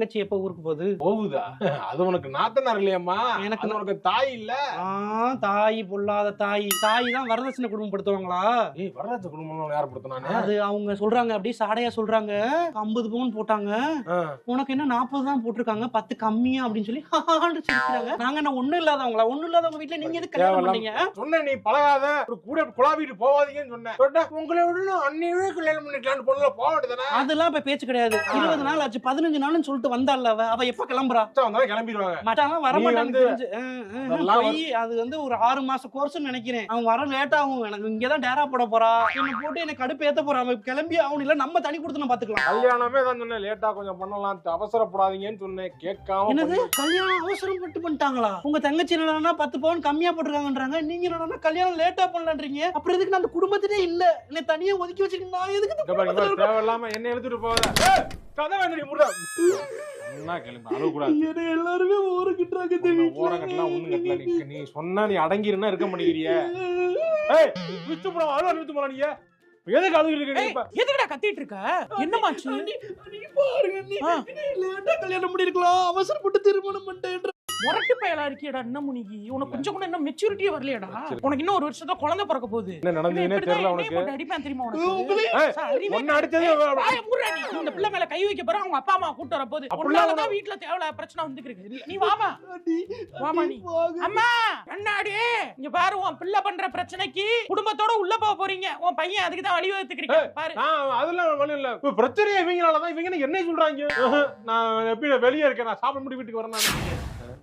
தங்கச்சி எப்ப ஊருக்கு போகுது? போகுதா? அது உனக்கு நாத்தனார் இல்லையம்மா, எனக்கு உனக்கு தாய் இல்ல. தாய் பொல்லாத தாய். தாய் தான் வரதட்சணை குடும்பப்படுத்துவாங்களா? வரதட்சணை குடும்பம் யார் படுத்தினானே? அது அவங்க சொல்றாங்க, அப்படியே சாடையா சொல்றாங்க. 50 பவுன் போட்டாங்க, உனக்கு என்ன 40 தான் போட்டிருக்காங்க, 10 கம்மியா அப்படின்னு சொல்லி சிரிக்கிறாங்க. நாங்க என்ன ஒண்ணும் இல்லாதவங்களா? ஒண்ணும் இல்லாதவங்க வீட்டுல நீங்க எதுக்கு கல்யாணம் பண்ணீங்க? சொன்ன நீ பழகாத, கூட குழாவிட்டு போவாதீங்கன்னு சொன்னேன். உங்களை விட அன்னையே கல்யாணம் பண்ணிக்கலாம்னு பொண்ணுல போக வேண்டியதானே? அதெல்லாம் இப்ப பேச்சு கிடையாது. 20 நாள் ஆச்சு, 15 நாள்னு சொல்லிட்டு வந்தால அவ எப்ப கிளம்புறா? கிளம்பிடுவாங்க. மச்சான் வர மாட்டாங்க. அது வந்து ஒரு 6 மாச கோர்ஸ்னு நினைக்கிறேன். அவன் வர லேட் ஆகும். எனக்கு இங்கதான் டேரா போட போறா, என்ன போட்டு என்ன கடுப்பு ஏத்த போறா. அவன் கிளம்பி அவன் இல்ல நம்ம தனி கொடுத்து பாத்துக்கலாம். கல்யாணமே தான் சொன்னேன், லேட்டா கொஞ்சம் பண்ணலாம், அவசரப்படாதீங்கன்னு சொன்னேன். கேட்காம என்னது கல்யாணம் அவசரம் பட்டு பண்ணிட்டாங்களா? உங்க தங்கச்சி என்னன்னா 10 பவுன் கம்மியா போட்டுருக்காங்கன்றாங்க, நீங்க என்னன்னா கல்யாணம் லேட்டா பண்ணலான்றீங்க. அப்புறம் எதுக்கு நான் அந்த குடும்பத்திலே இல்ல, என்ன தனியா ஒதுக்கி வச்சிருக்கேன். நான் எதுக்கு தேவையில்லாம என்ன எழுதிட்டு போகாத. கதை வேண்டி முடுறா என்ன கேளுங்க, அளவு கூடாது. எல்லாருமே ஓரக்கிட்டாங்க. ஓரக்கட்டலாம் ஒண்ணு கட்டல. நீ சொன்னா நீ அடங்கிருன்னா இருக்க மாட்டேங்கிறிய. விட்டு போற அழுவ நிறுத்து போற. நீங்க எதுக்கு அழுகிட்டு இருக்க? எதுக்குடா கத்திட்டு இருக்க? என்னமாச்சு? நீ பாருங்க, நீ லேட்டா கல்யாணம் பண்ணிருக்கலாம், அவசரப்பட்டு திருமணம் பண்ணிட்டேன்ற முரட்டு பயலா இருக்கியடா. என்ன முனிகி, உனக்கு கொஞ்சம் கூட இன்னும் மெச்சூரிட்டியே வரலையடா. உனக்கு இன்னும் ஒரு வருஷத்துல குழந்தை பிறக்க போகுது. என்ன நடந்ததுனே தெரியல உனக்கு. அடிப்பேன் தெரியுமா உனக்கு? ஒண்ணு அடிச்சதே இந்த பிள்ளை மேல கை வைக்க போற அவங்க அப்பா அம்மா கூட்டு வர போது. அப்படிதான் வீட்டுல தேவையில்ல பிரச்சனை வந்துருக்கு. நீ வாமா வாமா. நீ அம்மா கண்ணாடி இங்க பாரு, உன் பிள்ளை பண்ற பிரச்சனைக்கு குடும்பத்தோட உள்ள போக போறீங்க. உன் பையன் அதுக்கு தான் வழிவகுத்துக்கிறீங்க பாரு. அதெல்லாம் வழி இல்ல. பிரச்சனையே இவங்களாலதான். இவங்க என்ன சொல்றாங்க? நான் எப்படி வெளியே இருக்கேன், நான் சாப்பிட முடி வீட்டுக்கு வரேன்.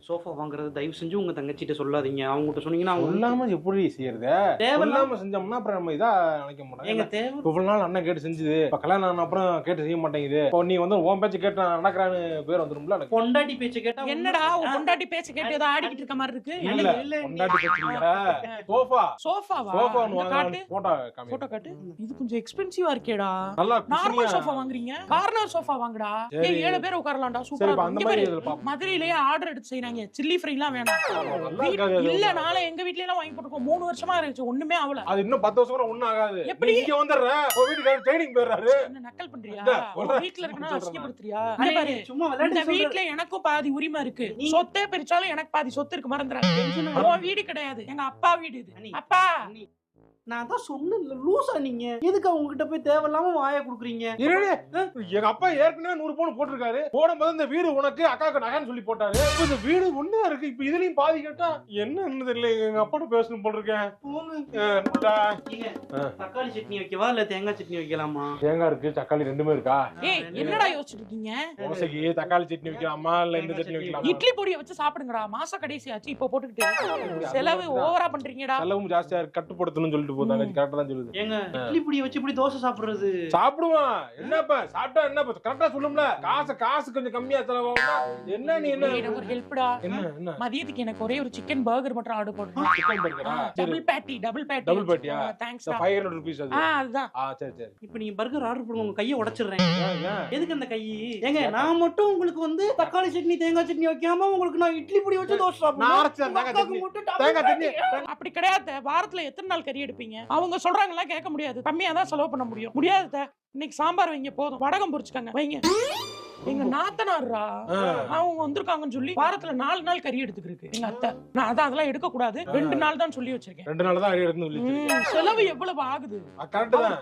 சோஃபா வாங்குறது தயவு செஞ்சு உங்க தங்கச்சிட்ட சொல்லாதீங்க. அவங்ககிட்ட சொன்னீங்கன்னா சொல்லாம எப்படி செய்யறது? தேவையில்லாம செஞ்சோம்னா அப்புறம் நம்ம இதா நினைக்க மாட்டோம். எங்க தேவை இவ்வளவு நாள் அண்ணன் கேட்டு செஞ்சது, இப்ப கல்யாணம் ஆன அப்புறம் கேட்டு செய்ய மாட்டேங்குது. இப்போ நீ வந்து உன் பேச்சு கேட்டு நடக்கிறான்னு பேர் வந்துரும்ல. பொண்டாட்டி பேச்சு கேட்டா என்னடா உன் பொண்டாட்டி பேச்சு கேட்டு ஏதோ ஆடிக்கிட்டு இருக்க மாதிரி இருக்கு. இல்ல பொண்டாட்டி பேச்சு இல்ல, சோஃபா. சோஃபாவா? காட்டு போட்டோ காட்டு. இது கொஞ்சம் எக்ஸ்பென்சிவா இருக்கேடா. நல்லா நார்மல் சோஃபா வாங்குறீங்க, கார்னர் சோஃபா வாங்குடா. 7 பேர் உட்காரலாம்டா. சூப்பரா இருக்கு. மதுரையிலேயே ஆர்டர் எடுத்து செய்றாங்க. சில்லி ஃப்ரை எல்லாம் வேணாம். இல்ல நாளை எங்க வீட்ல எல்லாம் வாங்கி போட்டுக்கோ. 3 வருஷமா இருந்துச்சு, ஒண்ணுமே ஆகல. அது இன்னும் 10 வருஷம் கூட ஒண்ணும் ஆகாது. எப்படி இங்க வந்துறற ஒரு வீட்டுக்கு ட்ரெய்னிங் போறாரு. என்ன நக்கல் பண்றியா? வீட்ல இருக்கனா அசிங்கப்படுத்துறியா? அட பாரு, சும்மா விளையாட்டு வீட்ல எனக்கும் பாதி உரிமை இருக்கு. சொத்தே பிரிச்சாலும் எனக்கு பாதி சொத்து இருக்கு, மறந்துறாத. உன் வீடு கிடையாது, எங்க அப்பா வீடு இது. அப்பா நான் தான் சொன்னேன், லூசா நீங்க எதுக்கு அவங்க கிட்ட போய் தேவையில்லாம வாயை குடுக்குறீங்க? எங்க அப்பா ஏற்கனவே 100 பவுன் போட்டிருக்காரு. போடும்போது இந்த வீடு உனக்கு அக்காவுக்கு நகைன்னு சொல்லி போட்டாரு. இந்த வீடு ஒண்ணா இருக்கு. இப்ப இதுலயும் பாதி கேட்டா என்ன தெரியல. எங்க அப்பாட்ட பேசணும் போல் இருக்கேன். தக்காளி சட்னி வைக்கவா இல்ல தேங்காய் சட்னி வைக்கலாமா? தேங்காய் இருக்கு, தக்காளி ரெண்டுமே இருக்கா? என்னடா யோசிச்சுட்டு இருக்கீங்க? தோசைக்கு தக்காளி சட்னி வைக்கலாமா இல்ல இந்த சட்னி வைக்கலாமா? இட்லி பொடியை வச்சு சாப்பிடுங்கடா. மாச கடைசி ஆச்சு, இப்ப போட்டுக்கிட்டு செலவு ஓவரா பண்றீங்கடா. செலவும் ஜாஸ்தியா இருக்கு, கட்டுப்படுத்தணும்னு சொல்லிட்டு போதாங்க. கரெக்ட்டா தான் சொல்லுது. ஏங்க இட்லி பொடியை வச்சு இப்படி தோசை சாப்பிடுறது? சாப்பிடுவான். என்னப்பா சாப்பிட்டா என்ன கரெக்ட்டா சொல்லும்ல. காசு கொஞ்சம் கம்மியா செலவாகும். என்ன நீ என்ன எனக்கு ஒரு ஹெல்ப்டா. என்ன மதியத்துக்கு எனக்கு ஒரே ஒரு சிக்கன் பர்கர் மட்டும் ஆர்டர் போடுங்க. சிக்கன் பர்கரா? டபுள் பேட்டியா? தேங்க்ஸ். 500 ரூபீஸ் அது. அதுதான். சரி. இப்போ நீங்க பர்கர் ஆர்டர் பண்ணுங்க, உங்க கையை உடைச்சிடுறேன். எதுக்கு அந்த கை? ஏங்க நான் மட்டும் உங்களுக்கு வந்து தக்காளி சட்னி தேங்காய் சட்னி வைக்காம உங்களுக்கு நான் இட்லி பொடி வச்சு தோசை சாப்பிடுறேன். அப்படி கிடையாது. வாரத்துல எத்தனை நாள் கறி எடுப்பீங்க? அவங்க சொல்றாங்களா கேட்க முடியாது. கம்மியா தான் செலவு பண்ண முடியும். முடியாது. இன்னைக்கு சாம்பார் வைங்க போதும், வடகம் பொரிச்சுக்காங்க வைங்க. எங்க நாத்தனார்ரா அவங்க வந்திருக்காங்கன்னு சொல்லி வாரத்துல 4 நாள் கறி எடுத்துக்கிருக்கு எங்க அத்தை. நான் அதெல்லாம் எடுக்க கூடாது, 2 நாள் தான் சொல்லி வச்சிருக்கேன். 2 நாள் தான் எடுக்கணும். செலவு எவ்வளவு ஆகுது?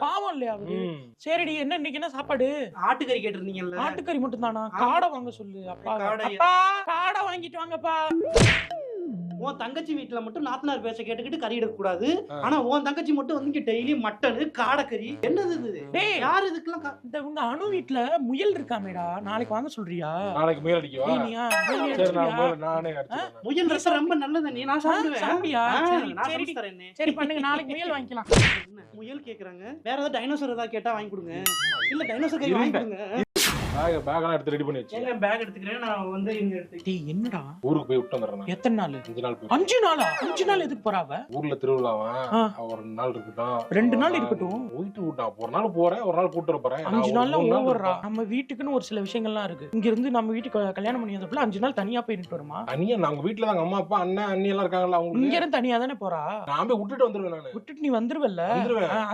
பாவம் இல்லையா அவரு? சரிடி, என்ன இன்னைக்கு என்ன சாப்பாடு? ஆட்டுக்கறி கேட்டிருந்தீங்கல்ல, ஆட்டுக்கறி மட்டும் தானா? காடை வாங்க சொல்லு. அப்பா காடை வாங்கிட்டு வாங்கப்பா. உன் தங்கச்சி வீட்டுல மட்டும் நாத்தனார் பேச கேட்டுக்கிட்டு கறி எடுக்க கூடாது. ஆனா உன் தங்கச்சி மட்டும் வந்து டெய்லி மட்டன் காடைக்கறி. என்னது இது? யாரு இதுக்கெல்லாம்? இந்த உங்க அணு வீட்டுல முயல் இருக்காமேடா, நாளைக்கு வாங்க சொல்றியா? நாளைக்கு முயல் அடிக்கவா? நானே முயல் ரசம் ரொம்ப நல்லது. நீ நான் சாப்பிடுவேன். சரி பண்ணுங்க, நாளைக்கு முயல் வாங்கிக்கலாம். முயல் கேக்குறாங்க, வேற ஏதாவது டைனோசர் ஏதாவது கேட்டா வாங்கி கொடுங்க. இல்ல டைனோசர் கறி வாங்கி கொடுங்க. பேக் எடுத்து ரெடி பண்ணி வச்சு. பேக் எடுத்துக்கிறேன் நான் வந்து இங்க எடுத்து. என்னடா ஊருக்கு போய் விட்டு வந்துறேன். எத்தனை நாள்? 5 நாள். 5 நாளா? 5 நாள் எதுக்கு போறாவ? ஊர்ல திருவிழாவா, ஒரு நாள் இருக்கட்டும். 2 நாள் இருக்கட்டும். போயிட்டு விட்டா ஒரு நாள் போறேன், ஒரு நாள் கூட்டு போறேன். 5 நாள்ல ஓவர்ரா. நம்ம வீட்டுக்குன்னு ஒரு சில விஷயங்கள்லாம் இருக்கு. இங்க இருந்து நம்ம வீட்டுக்கு கல்யாணம் பண்ணி வந்தப்பல 5 நாள் தனியா போயிட்டு வருமா? தனியா நாங்க வீட்டுல தான் அம்மா அப்பா அண்ணன் அண்ணி எல்லாம் இருக்காங்கல்ல. அவங்க இங்க இருந்து தனியா தானே போறா? நான் போய் விட்டுட்டு வந்துருவேன். நானு விட்டுட்டு நீ வந்துருவல்ல?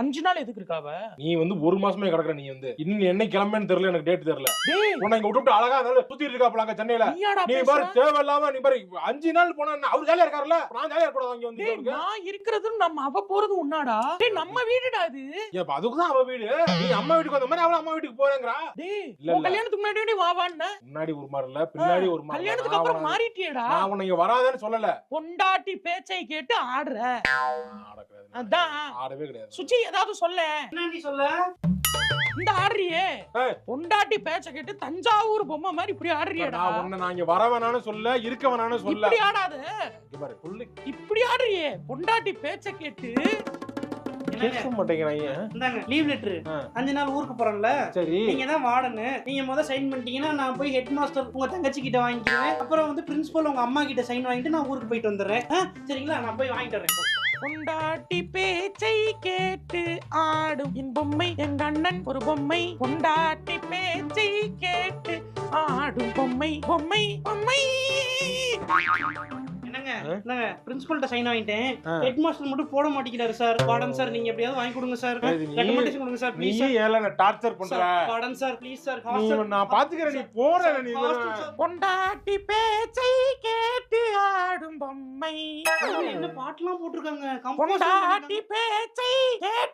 5 நாள் எதுக்கு இருக்காவ? நீ வந்து 1 மாசமே கிடக்குற. நீ வந்து இன்னும் என்ன கிளம்பேன்னு தெரியல, எனக்கு டேட் தெரியல. டேய் உன்னை இங்க விட்டுட்டு அழகா இருந்தாலும் சுத்திட்டு இருக்காப்லாங்க சென்னையில. நீயாடா நீ பேசுற? பாரு தேவையில்லாம நீ பாரு 5 நாள் போனா அவர் ஜாலியா இருக்காருல்ல, நான் ஜாலியா இருக்க கூடாது. இங்க வந்து டேய் நான் இருக்கிறது நம்ம அவ போறது உன்னாடா? டேய் நம்ம வீடுடா இது. ஏப்பா அதுக்குதான் அவ வீடு. நீ அம்மா வீட்டுக்கு வந்த மாதிரி அவள அம்மா வீட்டுக்கு போறேங்கறா. டேய் இல்ல, உன் இல்ல. கல்யாணத்துக்கு முன்னாடி வா வான்னா முன்னாடி ஒரு மாதிரி இல்ல, பின்னாடி ஒரு மாதிரி. கல்யாணத்துக்கு அப்புறம் மாறிட்டியேடா. நான் உன்னை இங்க வராதேன்னு சொல்லல. பொண்டாட்டி பேச்சை கேட்டு ஆடுற. ஆடக்கூடாது. அதான் ஆடவே கிடையாது. சுச்சி ஏதாவது சொல்ல. என்னடி சொல்ல? இந்த ஆடுறியே ஏய். பொண்டாட்டி பேச்சை கேட்டு தஞ்சாவூர் பொம்மை மாதிரி இப்படி ஆடுறியேடா. நான் உன்னை நான் இங்க வர வேணான்னு சொல்ல, இருக்க வேணான்னு சொல்ல. இப்படி ஆடாத. இங்க பாரு சொல்லு. இப்படி ஆடுறியே பொண்டாட்டி பேச்சை கேட்டு. கேட்க மாட்டேங்கிறாங்க. இந்தாங்க லீவ் லெட்டர். 5 நாள் ஊருக்கு போறேன்ல, சரி நீங்க தான் வார்டனு. நீங்க முத சைன் பண்ணிட்டீங்கன்னா நான் போய் ஹெட் மாஸ்டர் உங்க தங்கச்சி கிட்ட வாங்கிக்கிறேன். அப்புறம் வந்து பிரின்சிபல் உங்க அம்மா கிட்ட சைன் வாங்கிட்டு நான் ஊருக்கு போயிட்டு வந்துடுறேன். சரிங்களா? நான் போய் வாங்கிட்டு வரேன். பொண்டாட்டி பேச்சை கேட்டு ஆடும் என் பொம்மை எங்க அண்ணன் ஒரு பொம்மை. பொண்டாட்டி பேச்சை கேட்டு ஆடும் பொம்மை பொம்மை பொம்மை. என்னங்க பிரின்சிபல்ட்ட சைன் வாங்கிட்டேன், ஹெட் மாஸ்டர் மட்டும் போட மாட்டேங்கிறாரு சார். வார்டன் சார் நீங்க எப்படியாவது வாங்கி கொடுங்க சார். ரெக்கமெண்டேஷன் கொடுங்க சார் நீ ப்ளீஸ். ஏல என்ன டார்ச்சர் பண்ற? Warden sir please sir. நான் பாத்துக்கறேன், நீ போற நீ. பொண்டாட்டி பேச்சை கேட்டு ஆடும் பொம்மை. என்ன பாட்டுலாம் போட்டுருக்காங்க. பொண்டாட்டி பேச்சை கேட்டு